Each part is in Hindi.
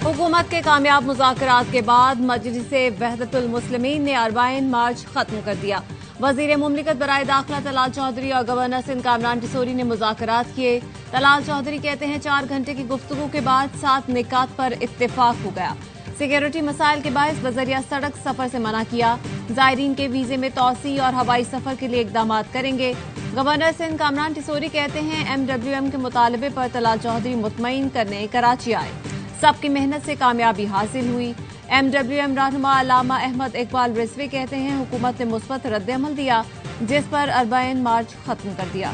हुकूमत के कामयाब मुज़ाकरात के बाद मजलिस वहदतुल मुस्लिमीन ने अरबाइन मार्च खत्म कर दिया। वजीर मुमलिकत बराए दाखिला तलाल चौधरी और गवर्नर सिंध कामरान टिसोरी ने मुज़ाकरात किए। तलाल चौधरी कहते हैं 4 घंटे की गुफ्तगू के बाद 7 निकात पर इत्तेफाक हो गया। सिक्योरिटी मसाइल के बायस बजरिया सड़क सफर से मना किया। जायरीन के वीजे में तोसी और हवाई सफर के लिए इकदाम करेंगे। गवर्नर सिंध कामरान टिसोरी कहते हैं MWM के मुतालबे पर तलाल चौधरी मुतमईन करने कराची आए। सबकी मेहनत से कामयाबी हासिल हुई। MWM रहनुमा अल्लामा अहमद इकबाल रिजवी कहते हैं हुकूमत ने मुस्बत रद्द-ए-अमल दिया, जिस पर अरबाइन मार्च खत्म कर दिया।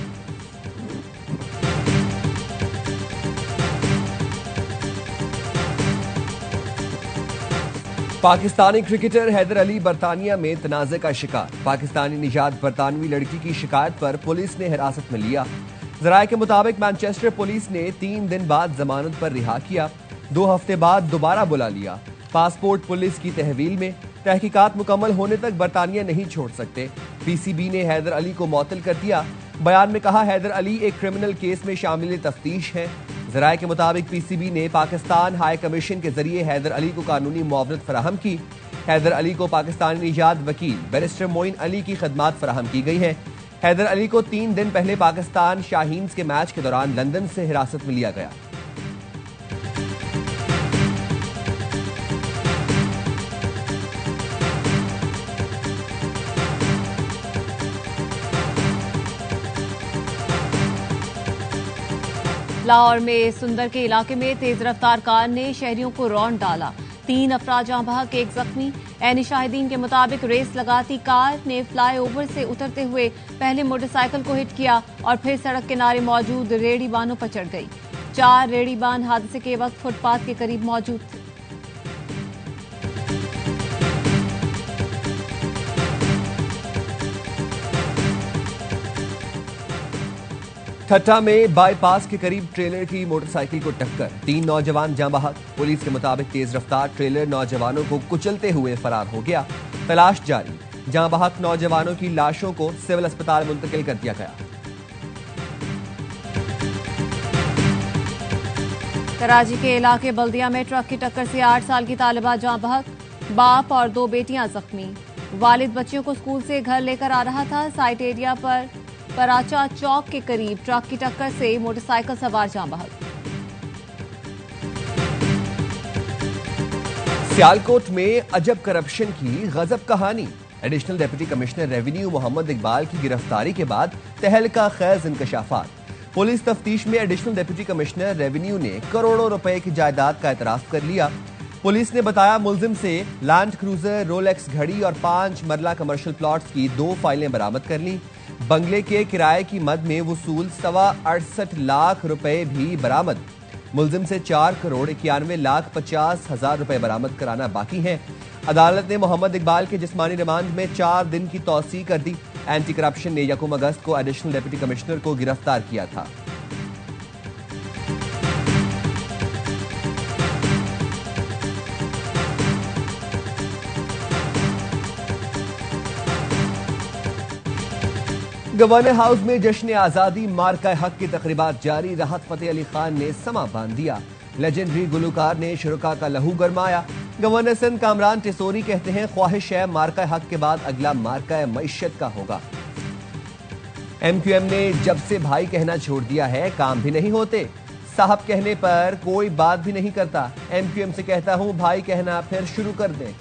पाकिस्तानी क्रिकेटर हैदर अली बरतानिया में तनाज़े का शिकार। पाकिस्तानी निजात बरतानवी लड़की की शिकायत पर पुलिस ने हिरासत में लिया। जराये के मुताबिक मैनचेस्टर पुलिस ने 3 दिन बाद जमानत पर रिहा किया। 2 हफ्ते बाद दोबारा बुला लिया। पासपोर्ट पुलिस की तहवील में तहकीकात मुकम्मल होने तक बरतानिया नहीं छोड़ सकते। PCB ने हैदर अली को मुअत्तल कर दिया। बयान में कहा हैदर अली एक क्रिमिनल केस में शामिल तफ्तीश है। जराये के मुताबिक PCB ने पाकिस्तान हाई कमीशन के जरिए हैदर अली को कानूनी मुआवनत फराहम की। हैदर अली को पाकिस्तानी निजात वकील बैरिस्टर मोइन अली की खदमात फराहम की गई हैं। हैदर अली को 3 दिन पहले पाकिस्तान शाहीन्स के मैच के दौरान लंदन से हिरासत में लिया गया। लाहौर में सुंदर के इलाके में तेज रफ्तार कार ने शहरियों को रौंद डाला। 3 अफराद जहां बहक 1 जख्मी। ऐनी शाहिदीन के मुताबिक रेस लगाती कार ने फ्लाईओवर से उतरते हुए पहले मोटरसाइकिल को हिट किया और फिर सड़क किनारे मौजूद रेहड़ी बानों पर चढ़ गई। 4 रेहड़ी बान हादसे के वक्त फुटपाथ के करीब मौजूद थे। ठट्टा में बाईपास के करीब ट्रेलर की मोटरसाइकिल को टक्कर। 3 नौजवान जाँ बहक। पुलिस के मुताबिक तेज रफ्तार ट्रेलर नौजवानों को कुचलते हुए फरार हो गया। तलाश जारी। जाँ बहक नौजवानों की लाशों को सिविल अस्पताल मुंतकिल कर दिया गया। कराची के इलाके बल्दिया में ट्रक की टक्कर से 8 साल की तालिबा जाँ बहक। बाप और 2 बेटियां जख्मी। वालिद बच्चियों को स्कूल से घर लेकर आ रहा था। साइट एरिया पर पराचा चौक के करीब ट्रक की टक्कर से मोटरसाइकिल सवार जाँ बहक। सियालकोट में अजब करप्शन की गजब कहानी। Additional deputy commissioner revenue Mohammad Iqbal की गिरफ्तारी के बाद तहलका खैज इंकशाफात। पुलिस तफ्तीश में एडिशनल डिप्टी कमिश्नर रेवेन्यू ने करोड़ों रुपए की जायदाद का एतराफ कर लिया। पुलिस ने बताया मुलजिम से लैंड क्रूजर, रोलेक्स घड़ी और 5 मरला कमर्शियल प्लॉट्स की 2 फाइलें बरामद कर ली। बंगले के किराए की मद में वसूल 68 लाख रुपए भी बरामद। मुलजिम से 4 करोड़ 91 लाख 50 हजार रुपए बरामद कराना बाकी है। अदालत ने मोहम्मद इकबाल के जिस्मानी रिमांड में 4 दिन की तौसी कर दी। एंटी करप्शन ने 1 अगस्त को एडिशनल डिप्टी कमिश्नर को गिरफ्तार किया था। गवर्नर हाउस में जश्न आजादी मार्का हक की तकरीबात जारी। राहत फतेह अली खान ने समा बांध दिया। लेजेंडरी गुलकार ने शुरका का लहू गरमाया। गवर्नर सिंध कामरान टिसोरी कहते हैं ख्वाहिश है मार्का हक के बाद अगला मार्का मईशत का होगा। MQM ने जब से भाई कहना छोड़ दिया है काम भी नहीं होते। साहब कहने पर कोई बात भी नहीं करता। MQM से कहता हूं भाई कहना फिर शुरू कर दें।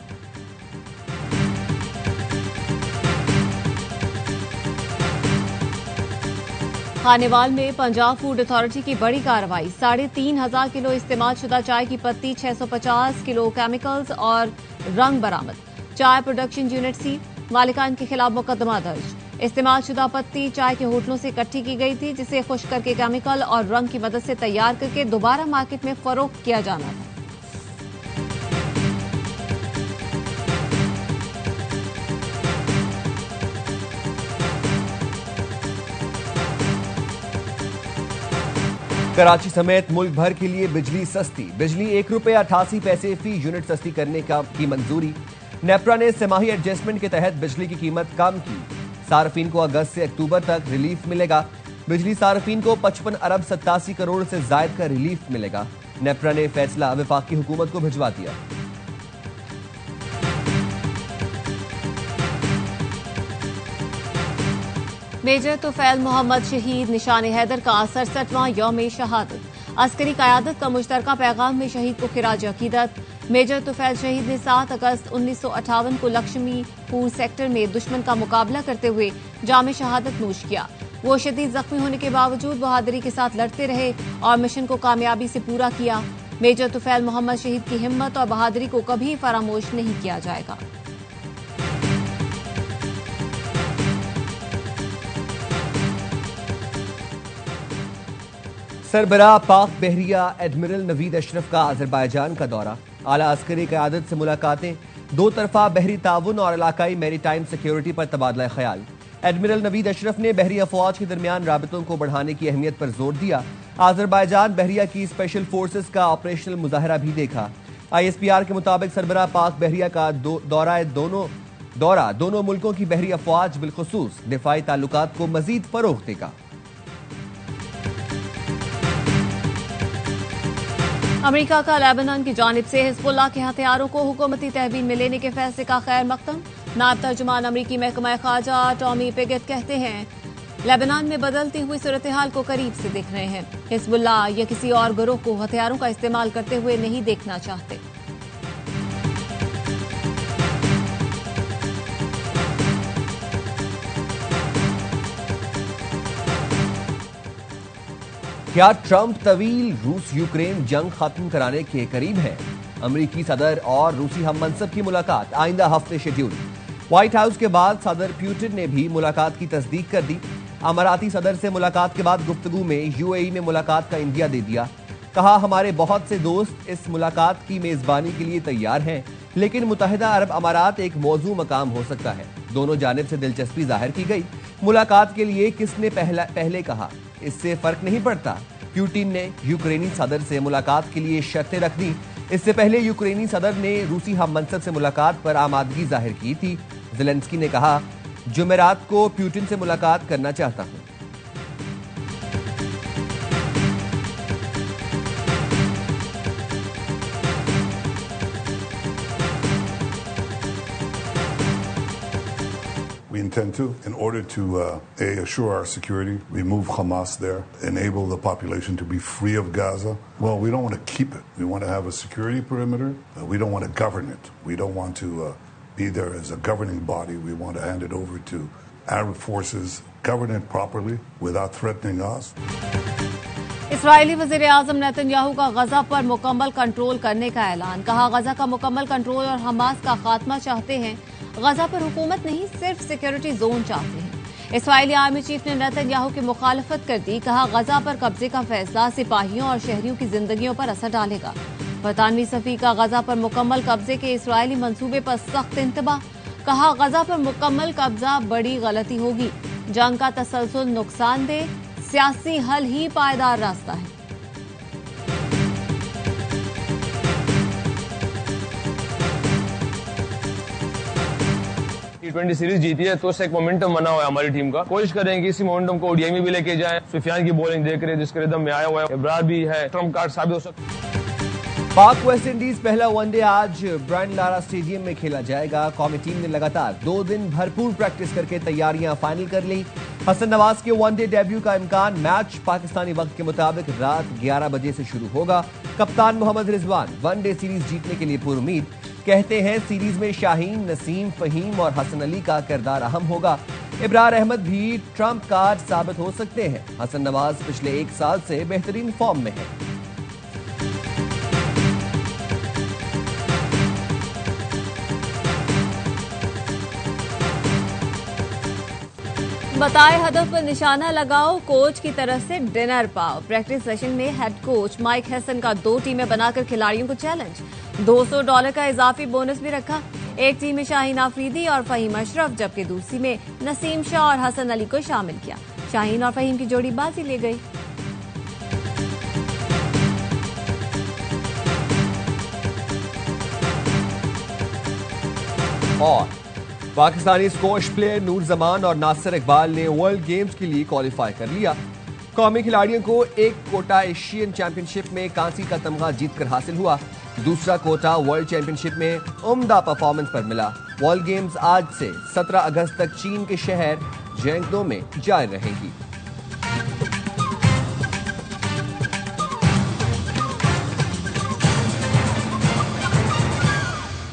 खानेवाल में पंजाब फूड अथॉरिटी की बड़ी कार्रवाई। 3,500 किलो इस्तेमाल शुदा चाय की पत्ती, 650 किलो केमिकल्स और रंग बरामद। चाय प्रोडक्शन यूनिट सी मालिकान के खिलाफ मुकदमा दर्ज। इस्तेमाल शुदा पत्ती चाय के होटलों से इकट्ठी की गई थी, जिसे खुश्क करके केमिकल और रंग की मदद से तैयार करके दोबारा मार्केट में फरोख्त किया जाना था। कराची समेत मुल्क भर के लिए बिजली सस्ती। बिजली 1 रुपये 88 पैसे फी यूनिट सस्ती करने की मंजूरी। नेपरा ने सेमाही एडजस्टमेंट के तहत बिजली की कीमत कम की। सार्फिन को अगस्त से अक्टूबर तक रिलीफ मिलेगा। बिजली सार्फिन को 55 अरब 87 करोड़ से जायद का रिलीफ मिलेगा। नेप्रा ने फैसला वफाकी हुकूमत को भिजवा दिया। मेजर तुफैल मोहम्मद शहीद निशान हैदर का 67वां यौम शहादत। अस्करी क़यादत का मुश्तरका पैगाम में शहीद को खिराज अकीदत। मेजर तुफैल शहीद ने 7 अगस्त 1958 को लक्ष्मीपुर सेक्टर में दुश्मन का मुकाबला करते हुए जाम शहादत नोश किया। वो शदीद जख्मी होने के बावजूद बहादुरी के साथ लड़ते रहे और मिशन को कामयाबी से पूरा किया। मेजर तुफैल मोहम्मद शहीद की हिम्मत और बहादुरी को कभी फरामोश नहीं किया जाएगा। सरबराह पाक बहरिया एडमिरल नवीद अशरफ का अजरबैजान का दौरा, आला अस्करी क़यादत से मुलाकातें, दो तरफा बहरी ताउन और इलाकाई मैरीटाइम सिक्योरिटी पर तबादला ख्याल। एडमिरल नवीद अशरफ ने बहरी अफवाज के दरमियान राबितों को बढ़ाने की अहमियत पर जोर दिया। अजरबैजान बहरिया की स्पेशल फोर्सेस का ऑपरेशनल मुजाहरा भी देखा। ISPR के मुताबिक सरबराह पाक बहरिया का दौरा दोनों मुल्कों की बहरी अफवाज बिलखुसूस दिफाई ताल्लुकात को मजीद फरोग देगा। अमेरिका का लेबनान की जानिब से हिजबुल्लाह के हथियारों को हुकूमती तहवील में लेने के फैसले का खैर मकदम। नायब तर्जुमान अमरीकी महकमा खारजा टॉमी पिगेट कहते हैं, लेबनान में बदलती हुई सूरत हाल को करीब से देख रहे हैं। हिजबुल्लाह या किसी और गिरोह को हथियारों का इस्तेमाल करते हुए नहीं देखना चाहते। क्या ट्रंप तवील रूस यूक्रेन जंग खत्म कराने के करीब है? अमरीकी सदर और रूसी हम मनसब की मुलाकात आइंदा हफ्ते शेड्यूल। व्हाइट हाउस के बाद सदर पुतिन ने भी मुलाकात की तस्दीक कर दी। अमाराती सदर से मुलाकात के बाद गुफ्तगू में UAE में मुलाकात का इंदिया दे दिया। कहा, हमारे बहुत से दोस्त इस मुलाकात की मेजबानी के लिए तैयार हैं, लेकिन मुत्तहिदा अरब अमारात एक मौजू मकाम हो सकता है। दोनों जानिब से दिलचस्पी जाहिर की गई। मुलाकात के लिए किसने पहले कहा, इससे फर्क नहीं पड़ता। पुतिन ने यूक्रेनी सदर से मुलाकात के लिए शर्तें रख दी। इससे पहले यूक्रेनी सदर ने रूसी हम मनसब से मुलाकात पर आमादगी जाहिर की थी। ज़ेलेंस्की ने कहा, जुमेरात को पुतिन से मुलाकात करना चाहता हूं। We intend to, in order to assure our security, remove Hamas there, enable the population to be free of Gaza. Well, we don't want to keep it. We want to have a security perimeter. We don't want to govern it. We don't want to be there as a governing body. We want to hand it over to Arab forces, govern it properly without threatening us. Israeli वज़ीर आज़म नेतन्याहू का गजा पर मुकम्मल कंट्रोल करने का ऐलान। कहा, गजा का मुकम्मल कंट्रोल और हमास का खात्मा चाहते हैं। गजा पर हुकूमत नहीं, सिर्फ सिक्योरिटी जोन चाहते हैं। इसराइली आर्मी चीफ ने नेतन्याहू की मुखालफत कर दी। कहा, गजा पर कब्जे का फैसला सिपाहियों और शहरियों की जिंदगियों पर असर डालेगा। बरतानवी सफी का गजा पर मुकम्मल कब्जे के इसराइली मंसूबे पर सख्त इंतबाह। कहा, गजा पर मुकम्मल कब्जा बड़ी गलती होगी। जंग का तसलसल नुकसानदेह, सियासी हल ही पायदार रास्ता है। T20 सीरीज जीती है तो उससे एक मोमेंटम बना हुआ है हमारी टीम का। कोशिश करेंगे इसी मोमेंटम को ODI में भी लेके जाएं। सुफियान की बॉलिंग देख रहे हैं जिसके रिदम में आया हुआ है। इब्रार भी है, ट्रम्प कार्ड साबित हो सकता है। पाक वेस्ट इंडीज पहला वनडे आज ब्रायन लारा स्टेडियम में खेला जाएगा। कौमी टीम ने लगातार 2 दिन भरपूर प्रैक्टिस करके तैयारियां फाइनल कर ली। हसन नवाज के वनडे डेब्यू का इम्कान। मैच पाकिस्तानी वक्त के मुताबिक रात 11 बजे से शुरू होगा। कप्तान मोहम्मद रिजवान वनडे सीरीज जीतने के लिए पुरुमीद। कहते हैं, सीरीज में शाहीन, नसीम, फहीम और हसन अली का किरदार अहम होगा। इब्रार अहमद भी ट्रम्प कार्ड साबित हो सकते हैं। हसन नवाज पिछले 1 साल से बेहतरीन फॉर्म में है। बताए हदफ पर निशाना लगाओ, कोच की तरफ से डिनर पाओ। प्रैक्टिस सेशन में हेड कोच माइक हैसन का 2 टीमें बनाकर खिलाड़ियों को चैलेंज। $200 का इजाफी बोनस भी रखा। एक टीम में शाहीन आफरीदी और फहीम अशरफ, जबकि दूसरी में नसीम शाह और हसन अली को शामिल किया। शाहीन और फहीम की जोड़ी बाजी ले गई। और पाकिस्तानी स्क्वॉश प्लेयर नूर जमान और नासिर इकबाल ने वर्ल्ड गेम्स के लिए क्वालिफाई कर लिया। कौमी खिलाड़ियों को एक कोटा एशियन चैंपियनशिप में कांसी का तमगा जीतकर हासिल हुआ। दूसरा कोटा वर्ल्ड चैंपियनशिप में उम्दा परफॉर्मेंस पर मिला। वर्ल्ड गेम्स आज से 17 अगस्त तक चीन के शहर जेंगडो में जारी रहेंगी।